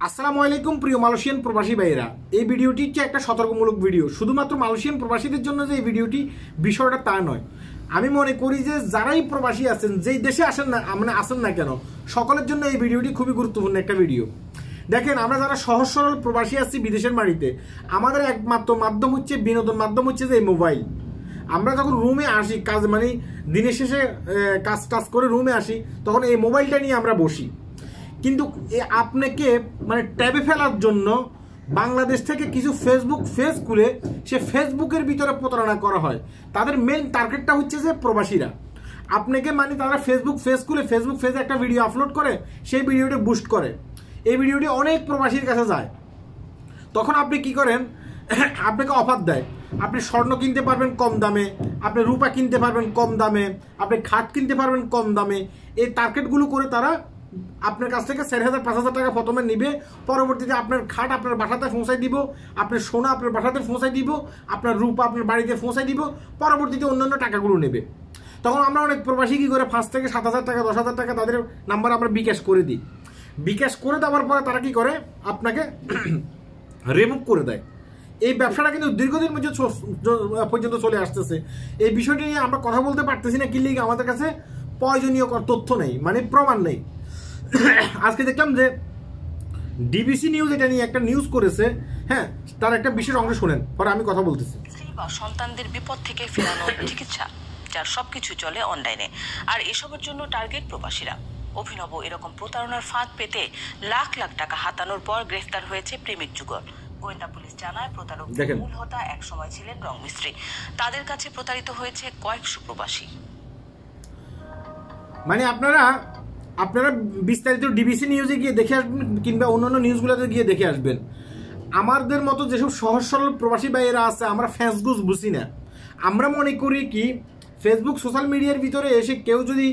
আসসালামু আলাইকুম প্রিয় মালয়েশিয়ান প্রবাসী ভাইয়েরা, এই ভিডিওটি হচ্ছে একটা সতর্কমূলক ভিডিও। শুধুমাত্র মালয়েশিয়ান প্রবাসীদের জন্য যে এই ভিডিওটি বিষয়টা তা নয়। আমি মনে করি যে যারাই প্রবাসী আছেন, যেই দেশে আসেন না আসেন না কেন, সকলের জন্য এই ভিডিওটি খুবই গুরুত্বপূর্ণ একটা ভিডিও। দেখেন, আমরা যারা সহজ সরল প্রবাসী আছি বিদেশের মাটিতে, আমাদের একমাত্র মাধ্যম হচ্ছে বিনোদন, মাধ্যম হচ্ছে যে এই মোবাইল। আমরা যখন রুমে আসি, কাজ মানে দিনের শেষে কাজ টাজ করে রুমে আসি, তখন এই মোবাইলটা নিয়ে আমরা বসি। কিন্তু আপনাকে মানে ট্যাবে ফেলার জন্য বাংলাদেশ থেকে কিছু ফেসবুক পেজ খুলে সে ফেসবুকের ভিতরে প্রতারণা করা হয়। তাদের মেন টার্গেটটা হচ্ছে যে প্রবাসীরা। আপনাকে মানে তারা ফেসবুক পেজ খুলে ফেসবুক পেজে একটা ভিডিও আপলোড করে, সেই ভিডিওটি বুস্ট করে, এই ভিডিওটি অনেক প্রবাসীর কাছে যায়। তখন আপনি কি করেন, আপনাকে অফার দেয়, আপনি স্বর্ণ কিনতে পারবেন কম দামে, আপনি রূপা কিনতে পারবেন কম দামে, আপনি খাট কিনতে পারবেন কম দামে। এই টার্গেটগুলো করে তারা আপনার কাছ থেকে 4,000-5,000 টাকা প্রথমে নিবে। পরবর্তীতে আপনার খাট আপনার বাসাতে পৌঁছাই দিব, আপনার সোনা আপনার বাসাতে পৌঁছাই দিব, আপনার রূপা আপনার বাড়িতে পৌঁছাই দিব। পরবর্তীতে অন্যান্য টাকাগুলো নেবে। তখন আমরা অনেক প্রবাসী কি করে 5 থেকে 7,000 টাকা 10,000 টাকা তাদের নাম্বার আমরা বিকাশ করে দিই। বিকাশ করে দেওয়ার পরে তারা কি করে, আপনাকে রিমুভ করে দেয়। এই ব্যবসাটা কিন্তু দীর্ঘদিন পর্যন্ত চলে আসতেছে। এই বিষয়টি নিয়ে আমরা কথা বলতে পারতেছি না, কি লিগে আমাদের কাছে প্রয়োজনীয় তথ্য নেই, মানে প্রমাণ নেই। আজকে দেখলাম যে ডিবিসি নিউজ এটা নিয়ে একটা নিউজ করেছে। হ্যাঁ, তার একটা বিশেষ অংশ শোনেন, পরে আমি কথা বলতেছি। স্ত্রী বা সন্তানদের বিপদ থেকে ফেরানোর চিকিৎসা, যার সবকিছু চলে অনলাইনে, আর এসবের জন্য টার্গেট প্রবাসীরা। অভিনব এরকম প্রতারণার ফাঁদ পেতে লাখ লাখ টাকা হাতানোর পর গ্রেফতার হয়েছে প্রেমিক যুগল। গোয়েন্দা পুলিশ জানায়, প্রতারকদের মূল হোতা এক সময় ছিলেন রং মিস্ত্রি। তাদের কাছে প্রতারিত হয়েছে কয়েকশো প্রবাসী। মানে আপনারা বিস্তারিত ডিবিসি নিউজে গিয়ে দেখে আসবেন, কিংবা অন্যান্য নিউজগুলোতে গিয়ে দেখে আসবেন। আমাদের মতো যেসব সহজ সরল প্রবাসী ভাইয়েরা আছে, আমরা ফেসবুক বুঝি না। আমরা মনে করি কি, ফেসবুক সোশ্যাল মিডিয়ার ভিতরে এসে কেউ যদি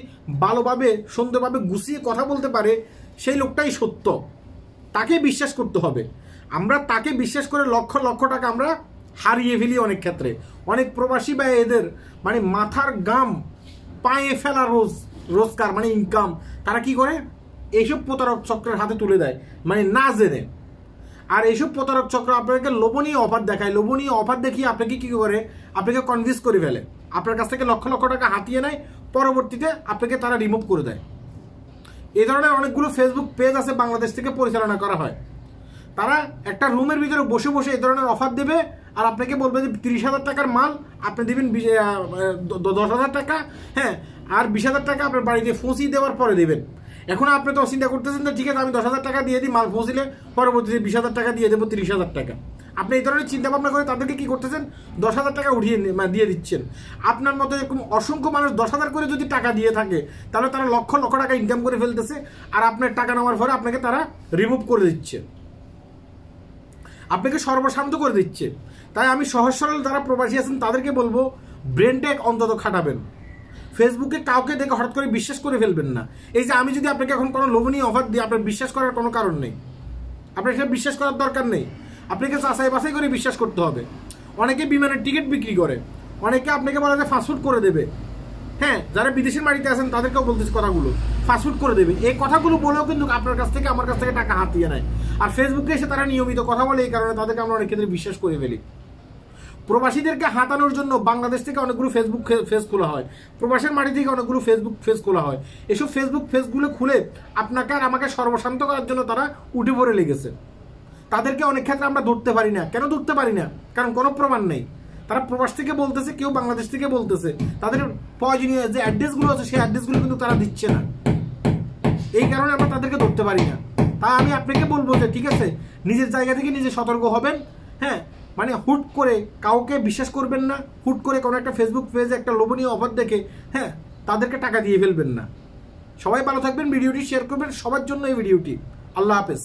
ভালোভাবে সুন্দরভাবে গুছিয়ে কথা বলতে পারে, সেই লোকটাই সত্য, তাকে বিশ্বাস করতে হবে। আমরা তাকে বিশ্বাস করে লক্ষ লক্ষ টাকা আমরা হারিয়ে ফেলি অনেক ক্ষেত্রে। অনেক প্রবাসী ভাই এদের মানে মাথার গাম পায়ে ফেলা রোজগার মানে ইনকাম, তারা কি করে এইসব প্রতারক চক্রের হাতে তুলে দেয়, মানে না জেনে। আর এইসব প্রতারক চক্র আপনাকে লোভনীয় অফার দেখায়, লোভনীয় অফার দেখিয়ে আপনাকে কি করে, আপনাকে কনভিন্স করে ফেলে, আপনার কাছ থেকে লক্ষ লক্ষ টাকা হাতিয়ে নেয়। পরবর্তীতে আপনাকে তারা রিমুভ করে দেয়। এই ধরনের অনেকগুলো ফেসবুক পেজ আছে, বাংলাদেশ থেকে পরিচালনা করা হয়। তারা একটা রুমের ভিতরে বসে বসে এই ধরনের অফার দেবে, আর আপনাকে বলবে যে 30,000 টাকার মাল আপনি দেবেন 10,000 টাকা, হ্যাঁ, আর 20,000 টাকা আপনার বাড়িতে পৌঁছিয়ে দেওয়ার পরে দেবেন। এখন আপনি তো চিন্তা করতেছেন যে ঠিক আছে, আমি 10,000 টাকা দিয়ে দিই, মাল পৌঁছলে পরবর্তীতে 20,000 টাকা দিয়ে দেবো, 30,000 টাকা। আপনি এই ধরনের চিন্তা ভাবনা করে তাদেরকে কি করতেছেন, 10,000 টাকা উঠিয়ে দিয়ে দিচ্ছেন। আপনার মতো এরকম অসংখ্য মানুষ 10,000 করে যদি টাকা দিয়ে থাকে, তাহলে তারা লক্ষ লক্ষ টাকা ইনকাম করে ফেলতেছে, আর আপনার টাকা নেওয়ার পরে আপনাকে তারা রিমুভ করে দিচ্ছে, আপনাকে সর্বশান্ত করে দিচ্ছে। তাই আমি সহজ সরল যারা প্রবাসী আছেন তাদেরকে বলবো, ব্রেনটা অন্তত খাটাবেন। ফেসবুকে কাউকে দেখে হঠাৎ করে বিশ্বাস করে ফেলবেন না। এই যে আমি যদি আপনাকে এখন কোনো লোভনীয় অফার দিই, আপনার বিশ্বাস করার কোনো কারণ নেই, আপনার সেটা বিশ্বাস করার দরকার নেই। আপনাকে যাচাই বাছাই করে বিশ্বাস করতে হবে। অনেকে বিমানের টিকিট বিক্রি করে, অনেকে আপনাকে বলে যে ফাস্টফুড করে দেবে। হ্যাঁ, যারা বিদেশের মাটিতে আছেন তাদেরকেও বলতেছি কথাগুলো, ফাস্টফুড করে দেবে। এই কথাগুলো বলেও কিন্তু আপনার কাছ থেকে আমার কাছ থেকে টাকা হাতিয়ে নেয়। আর ফেসবুকে এসে তারা নিয়মিত কথা বলে, এই কারণে তাদেরকে আমরা অনেক ক্ষেত্রে বিশ্বাস করে ফেলি। প্রবাসীদেরকে হাতানোর জন্য বাংলাদেশ থেকে অনেকগুলো ফেসবুক পেজ খোলা হয়, প্রবাসের মাটি থেকে অনেকগুলো ফেসবুক পেজ খোলা হয়। এসব ফেসবুক পেজগুলো খুলে আপনাকে আর আমাকে সর্বশান্ত করার জন্য তারা উঠে পড়ে লেগেছে। তাদেরকে অনেক ক্ষেত্রে আমরা ধরতে পারি না। কেন ধরতে পারি না? কারণ কোনো প্রমাণ নেই। তারা প্রবাস থেকে বলতেছে, কেউ বাংলাদেশ থেকে বলতেছে, তাদের প্রয়োজনীয় যে অ্যাড্রেসগুলো আছে সেই অ্যাড্রেসগুলো কিন্তু তারা দিচ্ছে না। এই কারণে আমরা তাদেরকে ধরতে পারি না। তাই আমি আপনাকে বলবো যে ঠিক আছে, নিজের জায়গা থেকে নিজে সতর্ক হবেন। হ্যাঁ, মানে হুট করে কাউকে বিশ্বাস করবেন না। হুট করে কোনো একটা ফেসবুক পেজে একটা লোভনীয় অফার দেখে হ্যাঁ তাদেরকে টাকা দিয়ে ফেলবেন না। সবাই ভালো থাকবেন, ভিডিওটি শেয়ার করবেন সবার জন্য এই ভিডিওটি। আল্লাহ হাফেজ।